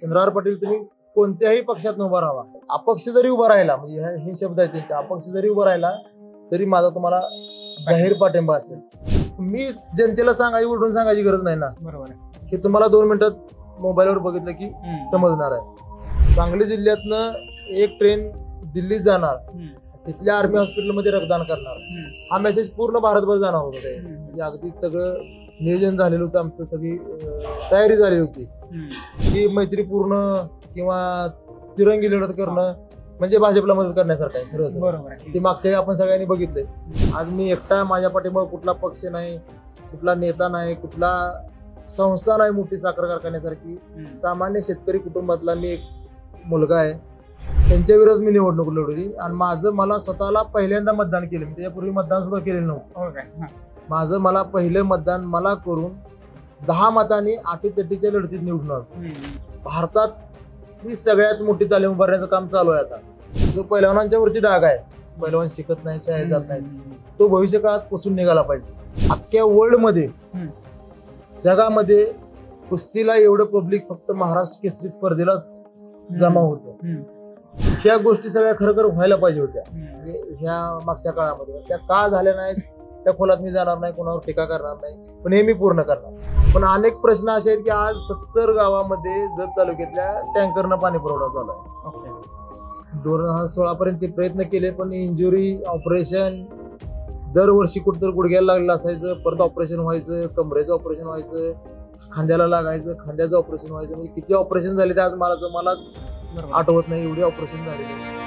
चंद्रहार पाटील तुम्ही कोणत्याही पक्षात उभा राहा, अपक्ष जरी उभा राहिला, म्हणजे हे शब्द आहेत त्यांचे, अपक्ष जरी उभा राहिला तरी माझा तुम्हाला जाहीर पाठिंबा असेल. मी जनतेला उलटून सांगायची गरज नाही ना. बरोबर आहे. हे तुम्हाला 2 मिनिटात मोबाईलवर बघितलं की समजणार आहे. सांगली जिल्ह्यातनं एक ट्रेन दिल्लीत जाणार, तिथल्या आर्मी हॉस्पिटलमध्ये रक्तदान करणार, हा मेसेज पूर्ण भारतभर जाणार होता. म्हणजे अगदी सगळं नियोजन झालेलं होतं, आमचं सगळी तयारी झालेली होती की मैत्रीपूर्ण किंवा तिरंगी लढत करणं म्हणजे भाजपला मदत करण्यासारखं आहे. सरळ बरोबर आहे. ते मागच्या आपण सगळ्यांनी बघितलंय. आज मी एकटा, माझ्या पाठीमागे कुठला पक्ष नाही, कुठला नेता नाही, कुठला संस्था नाही मोठी साखर कारखान्यासारखी. सामान्य शेतकरी कुटुंबातला मी एक मुलगा आहे. त्यांच्या विरोधात मी निवडणूक लढवली आणि मला स्वतःला पहिल्यांदा मतदान केलं. मी त्याच्यापूर्वी मतदान सुद्धा केलेलं नव्हतं. मला पहिलं मतदान मला करून 10 मतांनी आटीतटीच्या लढतीत निवडून आलो. भारतात ही सगळ्यात मोठी तालीम उभारण्याचं काम चालू आहे. आता जो पैलवानांच्या वरती डाग आहे, पैलवान शिकत नाही, शाळेत जात नाही, तो भविष्य काळात पुसून निघाला पाहिजे. अख्ख्या वर्ल्ड मध्ये, जगामध्ये कुस्तीला एवढं पब्लिक फक्त महाराष्ट्र केसरी स्पर्धेला जमा होतं. ह्या गोष्टी सगळ्या खरं व्हायला पाहिजे होत्या ह्या मागच्या काळामध्ये. त्या का झाल्या नाहीत त्या खोलात मी जाणार नाही, कोणावर टीका करणार नाही, पण हे मी पूर्ण करणार. पण अनेक प्रश्न असे आहेत की आज 70 गावामध्ये जत तालुक्यातल्या टँकरनं पाणी पुरवठा चालू आहे. 2016 पर्यंत ते प्रयत्न केले, पण इंजुरी, ऑपरेशन दरवर्षी कुठंतरी गुडघ्याला लागलेलं असायचं, परत ऑपरेशन व्हायचं, कमरेचं ऑपरेशन व्हायचं, खांद्याला लागायचं, खांद्याचं ऑपरेशन व्हायचं. म्हणजे किती ऑपरेशन झाले ते आज मलाच आठवत नाही, एवढे ऑपरेशन झाले.